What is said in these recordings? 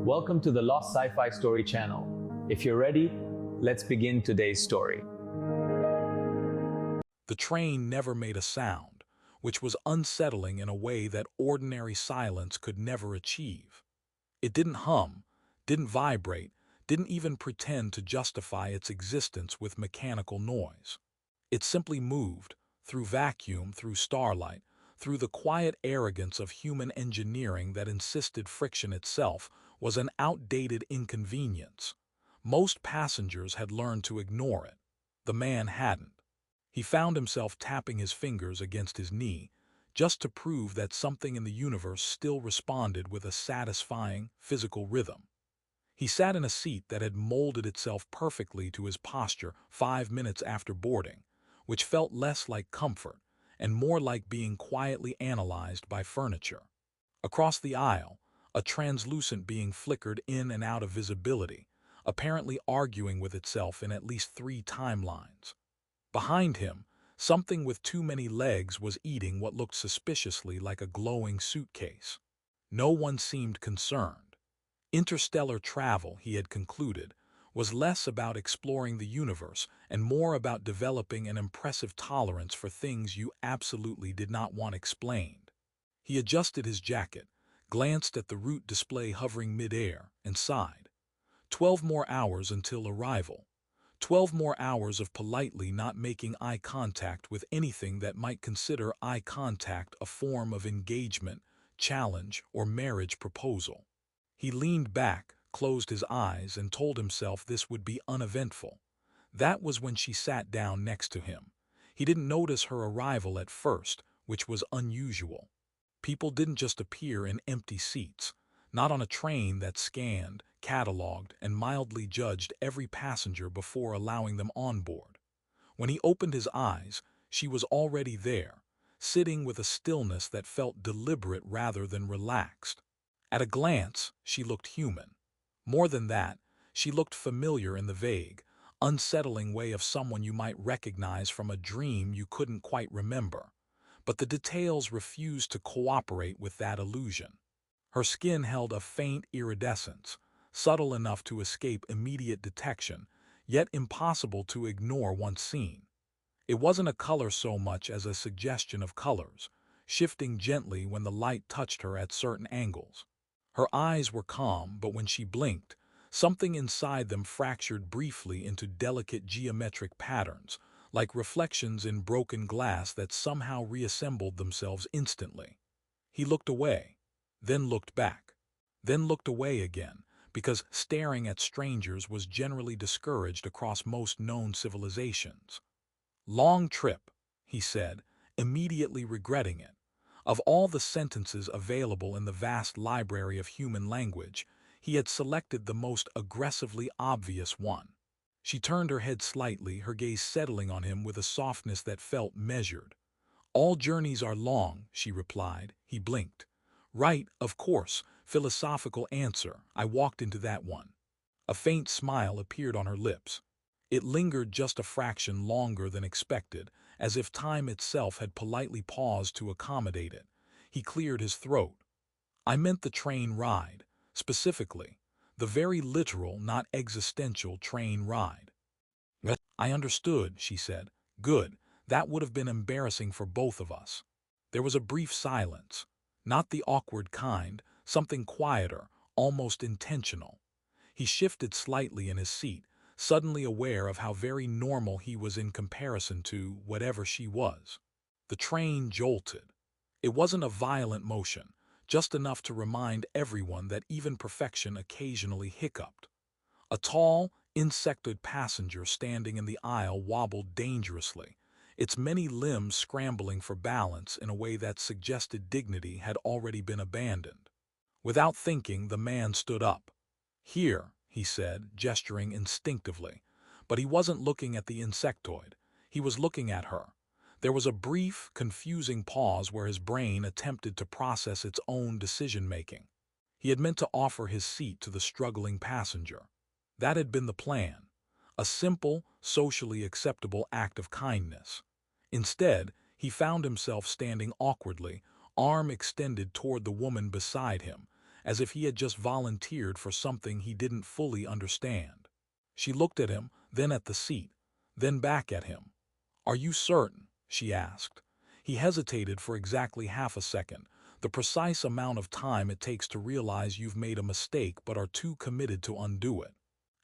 Welcome to the Lost Sci-Fi Story channel. If you're ready, let's begin today's story. The train never made a sound, which was unsettling in a way that ordinary silence could never achieve. It didn't hum, didn't vibrate, didn't even pretend to justify its existence with mechanical noise. It simply moved, through vacuum, through starlight, through the quiet arrogance of human engineering that insisted friction itself was an outdated inconvenience. Most passengers had learned to ignore it. The man hadn't. He found himself tapping his fingers against his knee, just to prove that something in the universe still responded with a satisfying, physical rhythm. He sat in a seat that had molded itself perfectly to his posture 5 minutes after boarding, which felt less like comfort and more like being quietly analyzed by furniture. Across the aisle, a translucent being flickered in and out of visibility, apparently arguing with itself in at least 3 timelines. Behind him, something with too many legs was eating what looked suspiciously like a glowing suitcase. No one seemed concerned. Interstellar travel, he had concluded, was less about exploring the universe and more about developing an impressive tolerance for things you absolutely did not want explained. He adjusted his jacket, glanced at the route display hovering mid-air, and sighed. 12 more hours until arrival. 12 more hours of politely not making eye contact with anything that might consider eye contact a form of engagement, challenge, or marriage proposal. He leaned back, closed his eyes, and told himself this would be uneventful. That was when she sat down next to him. He didn't notice her arrival at first, which was unusual. People didn't just appear in empty seats, not on a train that scanned, cataloged, and mildly judged every passenger before allowing them on board. When he opened his eyes, she was already there, sitting with a stillness that felt deliberate rather than relaxed. At a glance, she looked human. More than that, she looked familiar in the vague, unsettling way of someone you might recognize from a dream you couldn't quite remember. But the details refused to cooperate with that illusion. Her skin held a faint iridescence, subtle enough to escape immediate detection, yet impossible to ignore once seen. It wasn't a color so much as a suggestion of colors, shifting gently when the light touched her at certain angles. Her eyes were calm, but when she blinked, something inside them fractured briefly into delicate geometric patterns, like reflections in broken glass that somehow reassembled themselves instantly. He looked away, then looked back, then looked away again, because staring at strangers was generally discouraged across most known civilizations. "Long trip," he said, immediately regretting it. Of all the sentences available in the vast library of human language, he had selected the most aggressively obvious one. She turned her head slightly, her gaze settling on him with a softness that felt measured. "All journeys are long," she replied. He blinked. "Right, of course, philosophical answer. I walked into that one." A faint smile appeared on her lips. It lingered just a fraction longer than expected, as if time itself had politely paused to accommodate it. He cleared his throat. "I meant the train ride, specifically. The very literal, not existential train ride." "I understood," she said. "Good. That would have been embarrassing for both of us." There was a brief silence. Not the awkward kind, something quieter, almost intentional. He shifted slightly in his seat, suddenly aware of how very normal he was in comparison to whatever she was. The train jolted. It wasn't a violent motion, just enough to remind everyone that even perfection occasionally hiccuped. A tall, insectoid passenger standing in the aisle wobbled dangerously, its many limbs scrambling for balance in a way that suggested dignity had already been abandoned. Without thinking, the man stood up. "Here," he said, gesturing instinctively. But he wasn't looking at the insectoid. He was looking at her. There was a brief, confusing pause where his brain attempted to process its own decision-making. He had meant to offer his seat to the struggling passenger. That had been the plan. A simple, socially acceptable act of kindness. Instead, he found himself standing awkwardly, arm extended toward the woman beside him, as if he had just volunteered for something he didn't fully understand. She looked at him, then at the seat, then back at him. "Are you certain?" she asked. He hesitated for exactly half a second, the precise amount of time it takes to realize you've made a mistake but are too committed to undo it.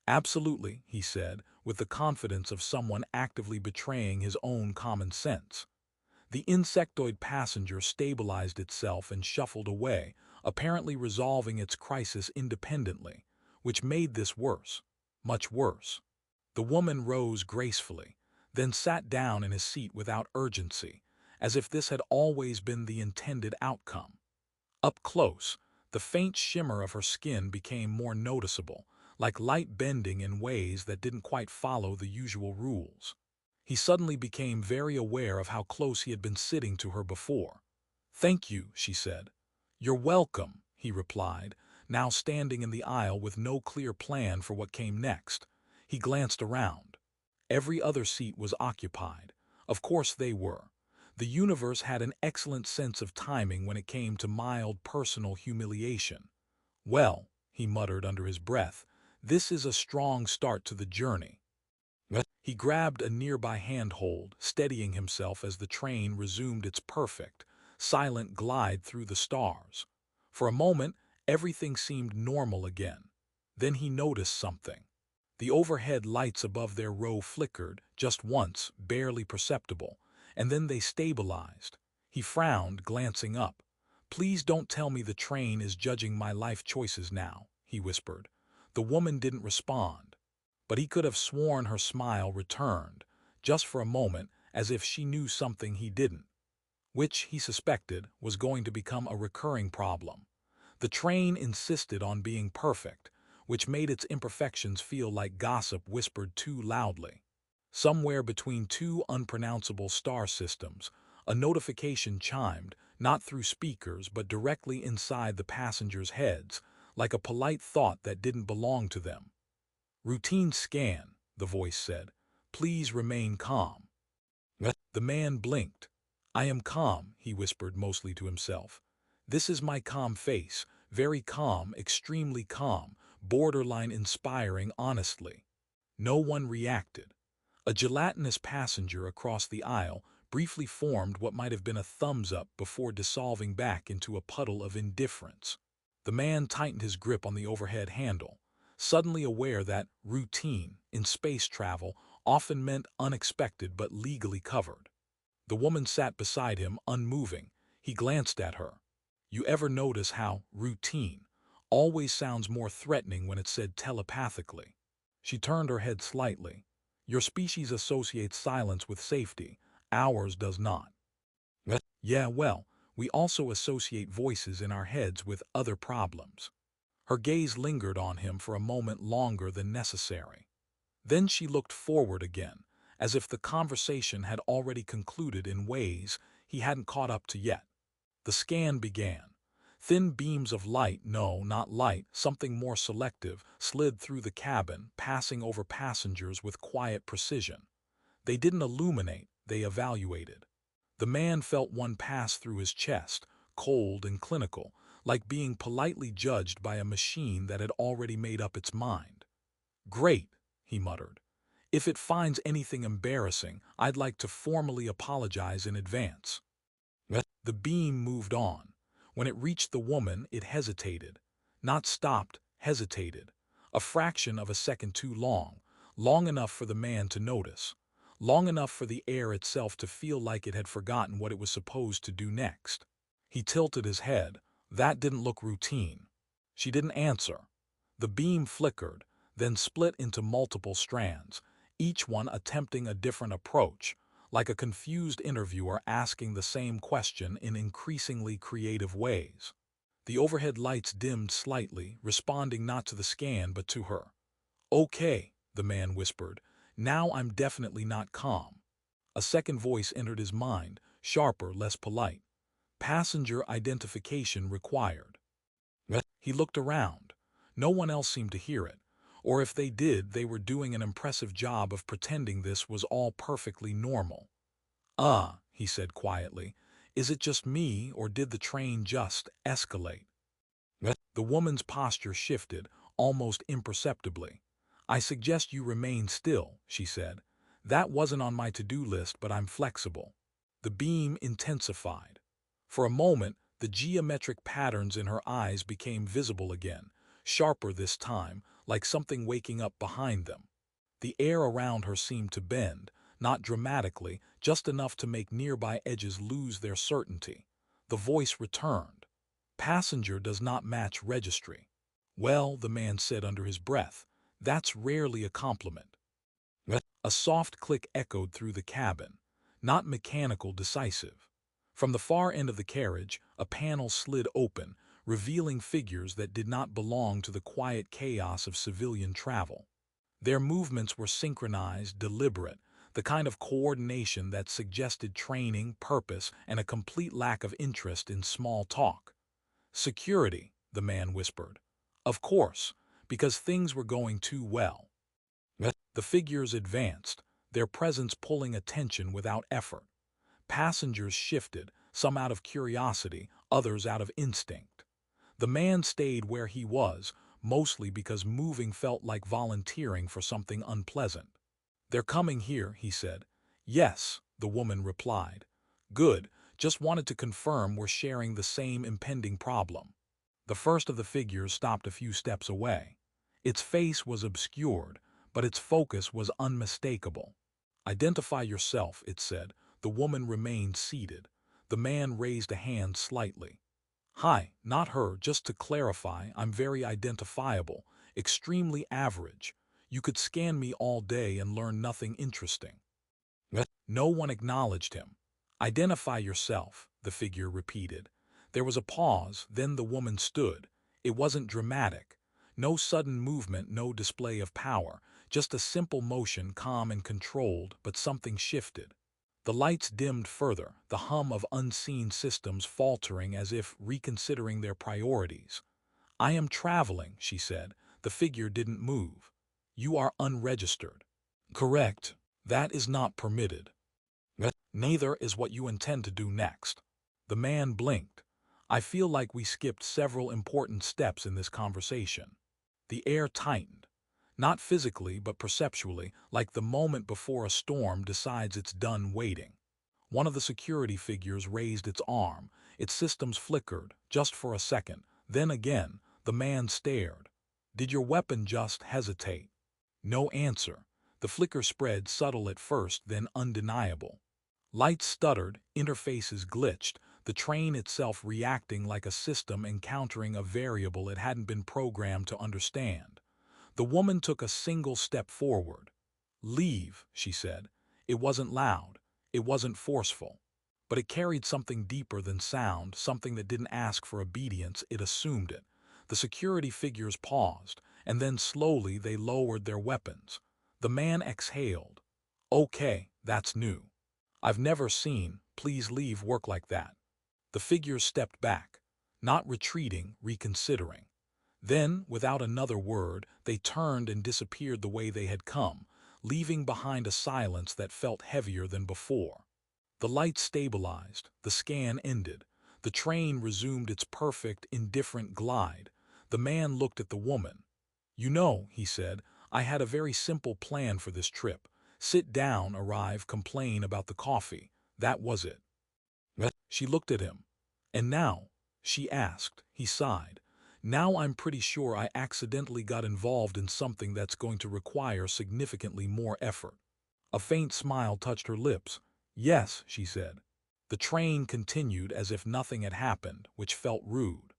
"Absolutely," he said, with the confidence of someone actively betraying his own common sense. The insectoid passenger stabilized itself and shuffled away, apparently resolving its crisis independently, which made this worse, much worse. The woman rose gracefully, then sat down in his seat without urgency, as if this had always been the intended outcome. Up close, the faint shimmer of her skin became more noticeable, like light bending in ways that didn't quite follow the usual rules. He suddenly became very aware of how close he had been sitting to her before. "Thank you," she said. "You're welcome," he replied, now standing in the aisle with no clear plan for what came next. He glanced around. Every other seat was occupied. Of course they were. The universe had an excellent sense of timing when it came to mild personal humiliation. "Well," he muttered under his breath, "this is a strong start to the journey." He grabbed a nearby handhold, steadying himself as the train resumed its perfect, silent glide through the stars. For a moment, everything seemed normal again. Then he noticed something. The overhead lights above their row flickered, just once, barely perceptible, and then they stabilized. He frowned, glancing up. "Please don't tell me the train is judging my life choices now," he whispered. The woman didn't respond, but he could have sworn her smile returned, just for a moment, as if she knew something he didn't, which, he suspected, was going to become a recurring problem. The train insisted on being perfect, which made its imperfections feel like gossip whispered too loudly. Somewhere between two unpronounceable star systems, a notification chimed, not through speakers but directly inside the passengers' heads, like a polite thought that didn't belong to them. "Routine scan," the voice said. "Please remain calm." The man blinked. "I am calm," he whispered mostly to himself. "This is my calm face, very calm, extremely calm, borderline inspiring honestly." No one reacted. A gelatinous passenger across the aisle briefly formed what might have been a thumbs up before dissolving back into a puddle of indifference. The man tightened his grip on the overhead handle, suddenly aware that routine in space travel often meant unexpected but legally covered. The woman sat beside him, unmoving. He glanced at her. "You ever notice how routine always sounds more threatening when it's said telepathically?" She turned her head slightly. "Your species associates silence with safety. Ours does not." "Yeah, well, we also associate voices in our heads with other problems." Her gaze lingered on him for a moment longer than necessary. Then she looked forward again, as if the conversation had already concluded in ways he hadn't caught up to yet. The scan began. Thin beams of light, no, not light, something more selective, slid through the cabin, passing over passengers with quiet precision. They didn't illuminate, they evaluated. The man felt one pass through his chest, cold and clinical, like being politely judged by a machine that had already made up its mind. "Great," he muttered. "If it finds anything embarrassing, I'd like to formally apologize in advance." The beam moved on. When it reached the woman, it hesitated. Not stopped, hesitated. A fraction of a second too long, long enough for the man to notice, long enough for the air itself to feel like it had forgotten what it was supposed to do next. He tilted his head. "That didn't look routine." She didn't answer. The beam flickered, then split into multiple strands, each one attempting a different approach, like a confused interviewer asking the same question in increasingly creative ways. The overhead lights dimmed slightly, responding not to the scan but to her. "Okay," the man whispered. "Now I'm definitely not calm." A second voice entered his mind, sharper, less polite. "Passenger identification required." He looked around. No one else seemed to hear it, or if they did, they were doing an impressive job of pretending this was all perfectly normal. He said quietly, "is it just me, or did the train just escalate?" The woman's posture shifted, almost imperceptibly. "I suggest you remain still," she said. "That wasn't on my to-do list, but I'm flexible." The beam intensified. For a moment, the geometric patterns in her eyes became visible again, sharper this time, like something waking up behind them. The air around her seemed to bend, not dramatically, just enough to make nearby edges lose their certainty. The voice returned. "Passenger does not match registry." "Well," the man said under his breath, "that's rarely a compliment." A soft click echoed through the cabin, not mechanical, decisive. From the far end of the carriage, a panel slid open, revealing figures that did not belong to the quiet chaos of civilian travel. Their movements were synchronized, deliberate, the kind of coordination that suggested training, purpose, and a complete lack of interest in small talk. "Security," the man whispered. "Of course, because things were going too well." The figures advanced, their presence pulling attention without effort. Passengers shifted, some out of curiosity, others out of instinct. The man stayed where he was, mostly because moving felt like volunteering for something unpleasant. "They're coming here," he said. "Yes," the woman replied. "Good, just wanted to confirm we're sharing the same impending problem." The first of the figures stopped a few steps away. Its face was obscured, but its focus was unmistakable. "Identify yourself," it said. The woman remained seated. The man raised a hand slightly. "Hi, not her, just to clarify, I'm very identifiable, extremely average. You could scan me all day and learn nothing interesting." No one acknowledged him. "Identify yourself," the figure repeated. There was a pause, then the woman stood. It wasn't dramatic. No sudden movement, no display of power, just a simple motion, calm and controlled, but something shifted. The lights dimmed further, the hum of unseen systems faltering as if reconsidering their priorities. "I am traveling," she said. The figure didn't move. "You are unregistered." "Correct. That is not permitted." "Neither is what you intend to do next." The man blinked. "I feel like we skipped several important steps in this conversation." The air tightened. Not physically, but perceptually, like the moment before a storm decides it's done waiting. One of the security figures raised its arm. Its systems flickered, just for a second. Then again, the man stared. "Did your weapon just hesitate?" No answer. The flicker spread, subtle at first, then undeniable. Lights stuttered, interfaces glitched, the train itself reacting like a system encountering a variable it hadn't been programmed to understand. The woman took a single step forward. "Leave," she said. It wasn't loud. It wasn't forceful. But it carried something deeper than sound, something that didn't ask for obedience, it assumed it. The security figures paused, and then slowly they lowered their weapons. The man exhaled. "Okay, that's new. I've never seen, please leave, work like that." The figures stepped back, not retreating, reconsidering. Then, without another word, they turned and disappeared the way they had come, leaving behind a silence that felt heavier than before. The lights stabilized, the scan ended. The train resumed its perfect, indifferent glide. The man looked at the woman. "You know," he said, "I had a very simple plan for this trip. Sit down, arrive, complain about the coffee. That was it." She looked at him. "And now?" she asked. He sighed. "Now I'm pretty sure I accidentally got involved in something that's going to require significantly more effort." A faint smile touched her lips. "Yes," she said. The train continued as if nothing had happened, which felt rude.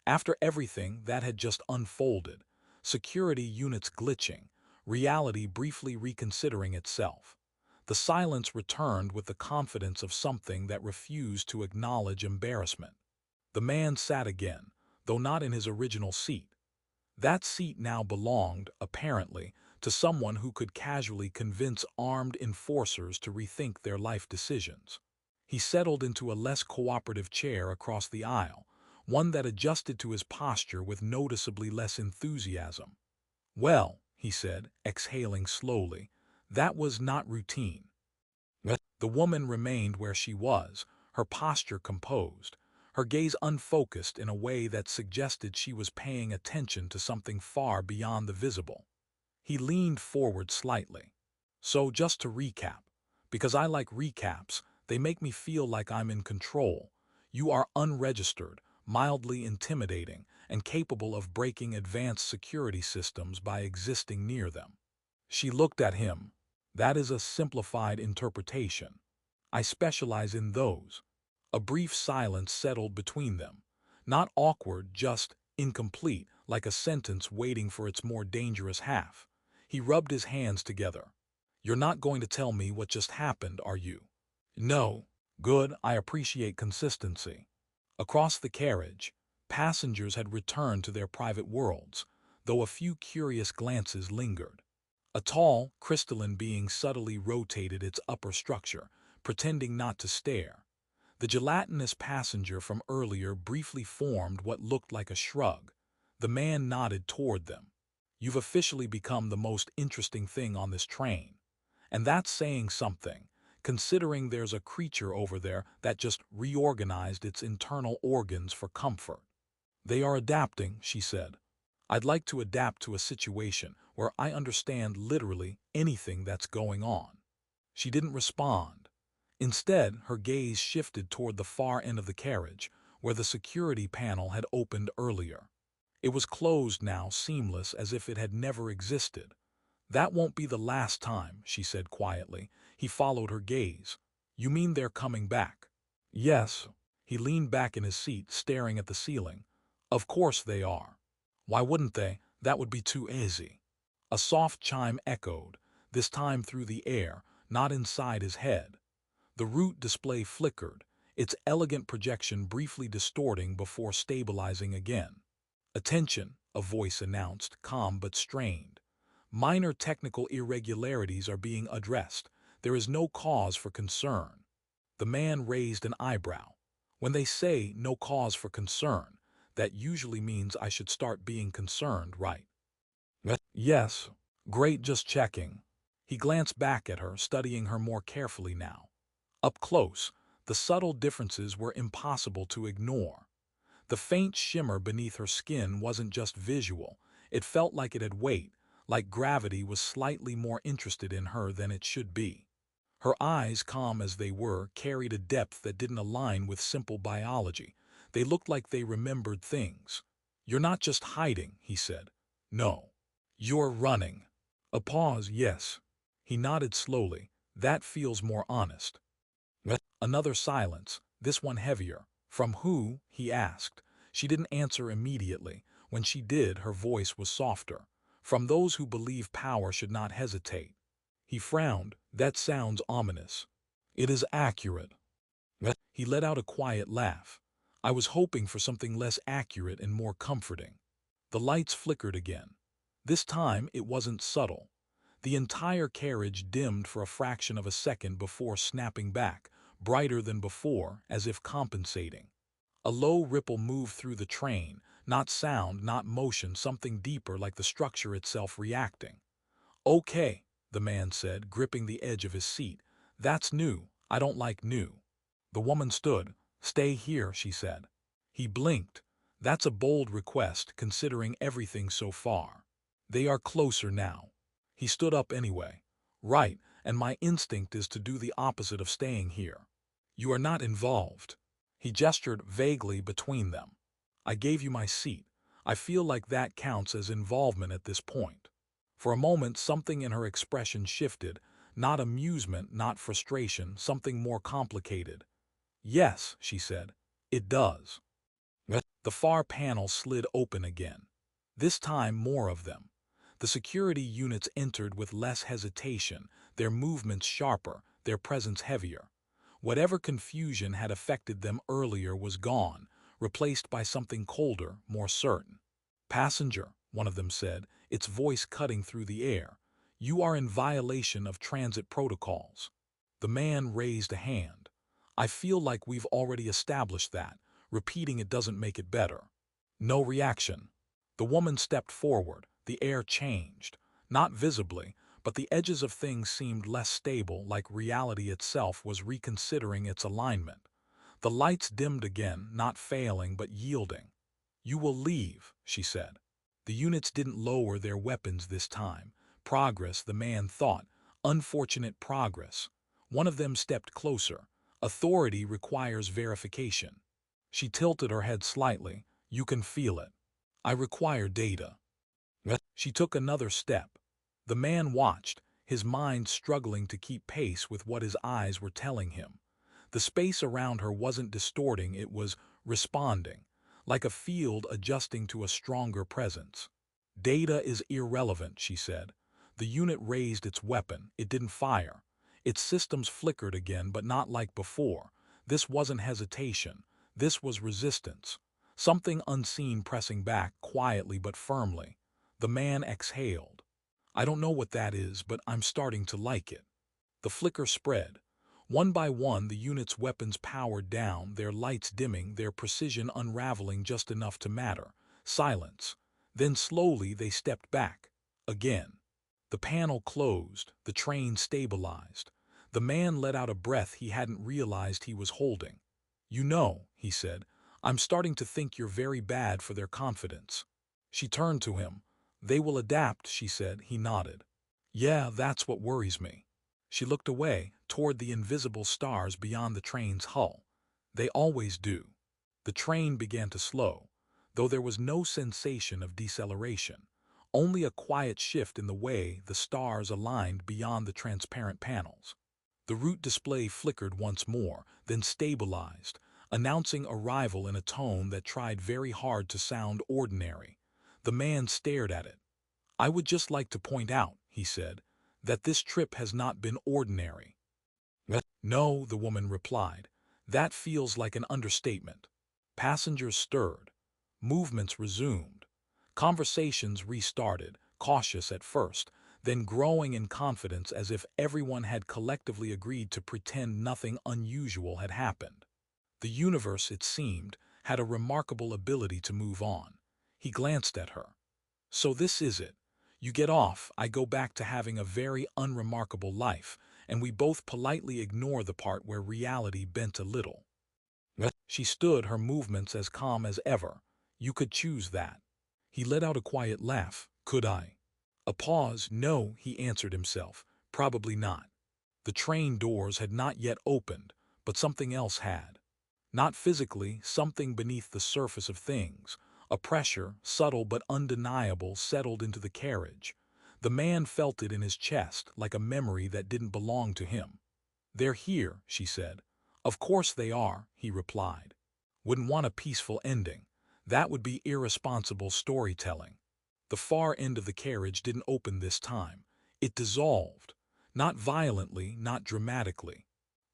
After everything that had just unfolded, security units glitching, reality briefly reconsidering itself, the silence returned with the confidence of something that refused to acknowledge embarrassment. The man sat again, though not in his original seat. That seat now belonged, apparently, to someone who could casually convince armed enforcers to rethink their life decisions. He settled into a less cooperative chair across the aisle, one that adjusted to his posture with noticeably less enthusiasm. "Well," he said, exhaling slowly, "that was not routine." The woman remained where she was, her posture composed. her gaze unfocused in a way that suggested she was paying attention to something far beyond the visible. He leaned forward slightly. So just to recap, because I like recaps, they make me feel like I'm in control. You are unregistered, mildly intimidating, and capable of breaking advanced security systems by existing near them. She looked at him. That is a simplified interpretation. I specialize in those. A brief silence settled between them. Not awkward, just incomplete, like a sentence waiting for its more dangerous half. He rubbed his hands together. You're not going to tell me what just happened, are you? No. Good, I appreciate consistency. Across the carriage, passengers had returned to their private worlds, though a few curious glances lingered. A tall, crystalline being subtly rotated its upper structure, pretending not to stare. The gelatinous passenger from earlier briefly formed what looked like a shrug. The man nodded toward them. You've officially become the most interesting thing on this train. And that's saying something, considering there's a creature over there that just reorganized its internal organs for comfort. They are adapting, she said. I'd like to adapt to a situation where I understand literally anything that's going on. She didn't respond. Instead, her gaze shifted toward the far end of the carriage, where the security panel had opened earlier. It was closed now, seamless, as if it had never existed. That won't be the last time, she said quietly. He followed her gaze. You mean they're coming back? Yes. He leaned back in his seat, staring at the ceiling. Of course they are. Why wouldn't they? That would be too easy. A soft chime echoed, this time through the air, not inside his head. The route display flickered, its elegant projection briefly distorting before stabilizing again. Attention, a voice announced, calm but strained. Minor technical irregularities are being addressed. There is no cause for concern. The man raised an eyebrow. When they say no cause for concern, that usually means I should start being concerned, right? Yes. Great, just checking. He glanced back at her, studying her more carefully now. Up close, the subtle differences were impossible to ignore. The faint shimmer beneath her skin wasn't just visual. It felt like it had weight, like gravity was slightly more interested in her than it should be. Her eyes, calm as they were, carried a depth that didn't align with simple biology. They looked like they remembered things. You're not just hiding, he said. No. You're running. A pause, yes. He nodded slowly. That feels more honest. Another silence, this one heavier. From who? He asked. She didn't answer immediately. When she did, her voice was softer. From those who believe power should not hesitate. He frowned. That sounds ominous. It is accurate. He let out a quiet laugh. I was hoping for something less accurate and more comforting. The lights flickered again. This time it wasn't subtle. The entire carriage dimmed for a fraction of a second before snapping back, brighter than before, as if compensating. A low ripple moved through the train, not sound, not motion, something deeper like the structure itself reacting. Okay, the man said, gripping the edge of his seat. That's new. I don't like new. The woman stood. Stay here, she said. He blinked. That's a bold request, considering everything so far. They are closer now. He stood up anyway. Right, and my instinct is to do the opposite of staying here. You are not involved. He gestured vaguely between them. I gave you my seat. I feel like that counts as involvement at this point. For a moment, something in her expression shifted, not amusement, not frustration, something more complicated. Yes, she said, it does. The far panel slid open again. This time, more of them. The security units entered with less hesitation, their movements sharper, their presence heavier. Whatever confusion had affected them earlier was gone, replaced by something colder, more certain. Passenger, one of them said, its voice cutting through the air, you are in violation of transit protocols. The man raised a hand. I feel like we've already established that. Repeating it doesn't make it better. No reaction. The woman stepped forward. The air changed. Not visibly, but the edges of things seemed less stable, like reality itself was reconsidering its alignment. The lights dimmed again, not failing but yielding. "You will leave," she said. The units didn't lower their weapons this time. Progress, the man thought. Unfortunate progress. One of them stepped closer. Authority requires verification. She tilted her head slightly. "You can feel it. I require data." She took another step. The man watched, his mind struggling to keep pace with what his eyes were telling him. The space around her wasn't distorting, it was responding, like a field adjusting to a stronger presence. "Data is irrelevant," she said. The unit raised its weapon. It didn't fire. Its systems flickered again, but not like before. This wasn't hesitation. This was resistance. Something unseen pressing back, quietly but firmly. The man exhaled. "I don't know what that is, but I'm starting to like it." The flicker spread. One by one, the unit's weapons powered down, their lights dimming, their precision unraveling just enough to matter. Silence. Then slowly they stepped back. Again. The panel closed, the train stabilized. The man let out a breath he hadn't realized he was holding. "You know," he said, "I'm starting to think you're very bad for their confidence." She turned to him. "They will adapt," she said. He nodded. "Yeah, that's what worries me." She looked away, toward the invisible stars beyond the train's hull. "They always do." The train began to slow, though there was no sensation of deceleration, only a quiet shift in the way the stars aligned beyond the transparent panels. The route display flickered once more, then stabilized, announcing arrival in a tone that tried very hard to sound ordinary. The man stared at it. "I would just like to point out," he said, "that this trip has not been ordinary." "No," the woman replied. "That feels like an understatement." Passengers stirred. Movements resumed. Conversations restarted, cautious at first, then growing in confidence as if everyone had collectively agreed to pretend nothing unusual had happened. The universe, it seemed, had a remarkable ability to move on. He glanced at her. "So this is it. You get off, I go back to having a very unremarkable life, and we both politely ignore the part where reality bent a little." She stood, her movements as calm as ever. "You could choose that." He let out a quiet laugh. "Could I?" A pause. "No," he answered himself. "Probably not." The train doors had not yet opened, but something else had. Not physically, something beneath the surface of things. A pressure, subtle but undeniable, settled into the carriage. The man felt it in his chest, like a memory that didn't belong to him. "They're here," she said. "Of course they are," he replied. "Wouldn't want a peaceful ending. That would be irresponsible storytelling." The far end of the carriage didn't open this time. It dissolved. Not violently, not dramatically.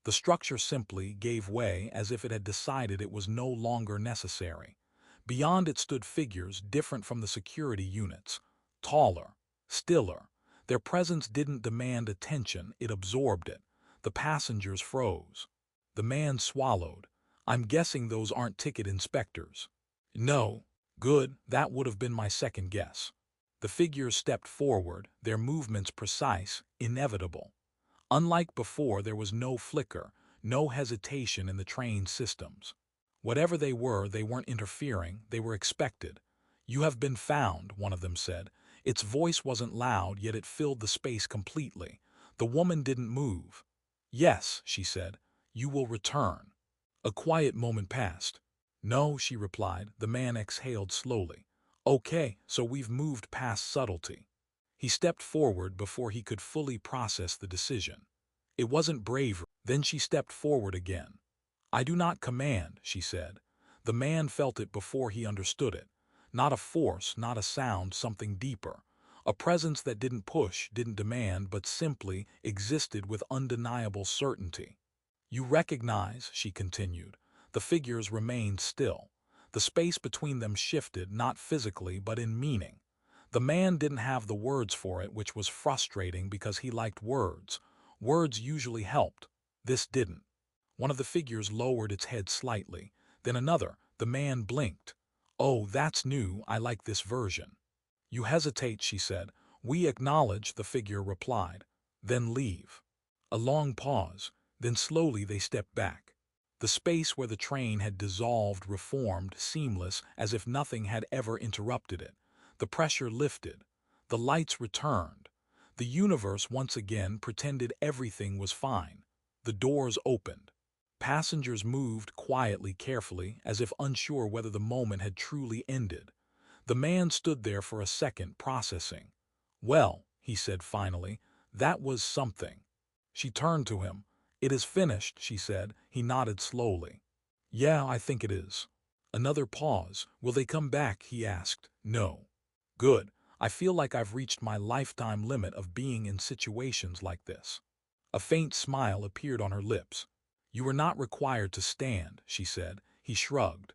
The structure simply gave way, as if it had decided it was no longer necessary. Beyond it stood figures different from the security units. Taller, stiller. Their presence didn't demand attention, it absorbed it. The passengers froze. The man swallowed. "I'm guessing those aren't ticket inspectors." "No." "Good, that would have been my second guess." The figures stepped forward, their movements precise, inevitable. Unlike before, there was no flicker, no hesitation in the train's systems. Whatever they weren't interfering, they were expected. "You have been found," one of them said. Its voice wasn't loud, yet it filled the space completely. The woman didn't move. "Yes," she said, "you will return." A quiet moment passed. "No," she replied. The man exhaled slowly. "Okay, so we've moved past subtlety." He stepped forward before he could fully process the decision. It wasn't bravery. Then she stepped forward again. "I do not command," she said. The man felt it before he understood it. Not a force, not a sound, something deeper. A presence that didn't push, didn't demand, but simply existed with undeniable certainty. "You recognize," she continued. The figures remained still. The space between them shifted, not physically, but in meaning. The man didn't have the words for it, which was frustrating because he liked words. Words usually helped. This didn't. One of the figures lowered its head slightly. Then another. The man blinked. "Oh, that's new. I like this version." "You hesitate," she said. "We acknowledge," the figure replied. "Then leave." A long pause. Then slowly they stepped back. The space where the train had dissolved reformed, seamless, as if nothing had ever interrupted it. The pressure lifted. The lights returned. The universe once again pretended everything was fine. The doors opened. Passengers moved quietly, carefully, as if unsure whether the moment had truly ended. The man stood there for a second, processing. "Well," he said finally, "that was something." She turned to him. "It is finished," she said. He nodded slowly. "Yeah, I think it is." Another pause. "Will they come back?" he asked. "No." "Good. I feel like I've reached my lifetime limit of being in situations like this." A faint smile appeared on her lips. "You were not required to stand," she said. He shrugged.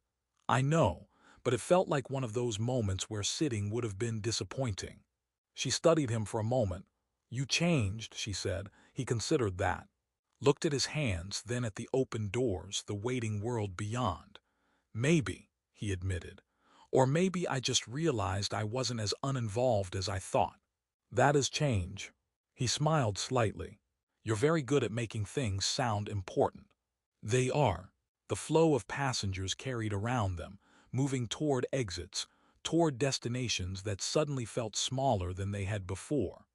"I know, but it felt like one of those moments where sitting would have been disappointing." She studied him for a moment. "You changed," she said. He considered that. Looked at his hands, then at the open doors, the waiting world beyond. "Maybe," he admitted. "Or maybe I just realized I wasn't as uninvolved as I thought. That is change." He smiled slightly. "You're very good at making things sound important." They are. The flow of passengers carried around them, moving toward exits, toward destinations that suddenly felt smaller than they had before.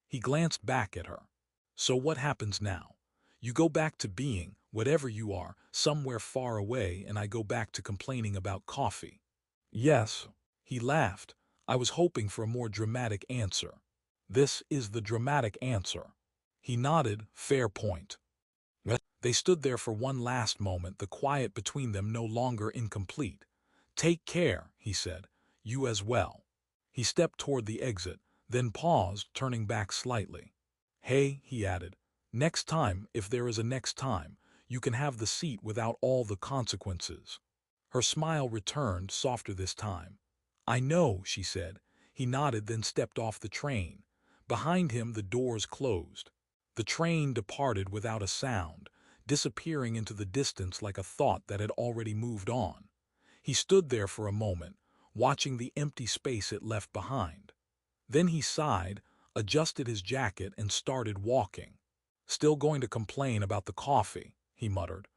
He glanced back at her. "So what happens now? You go back to being, whatever you are, somewhere far away, and I go back to complaining about coffee." "Yes." He laughed. "I was hoping for a more dramatic answer." "This is the dramatic answer." He nodded. "Fair point." They stood there for one last moment, the quiet between them no longer incomplete. "Take care," he said. "You as well." He stepped toward the exit, then paused, turning back slightly. "Hey," he added, "next time, if there is a next time, you can have the seat without all the consequences." Her smile returned, softer this time. "I know," she said. He nodded, then stepped off the train. Behind him, the doors closed. The train departed without a sound, disappearing into the distance like a thought that had already moved on. He stood there for a moment, watching the empty space it left behind. Then he sighed, adjusted his jacket, and started walking. "Still going to complain about the coffee," he muttered.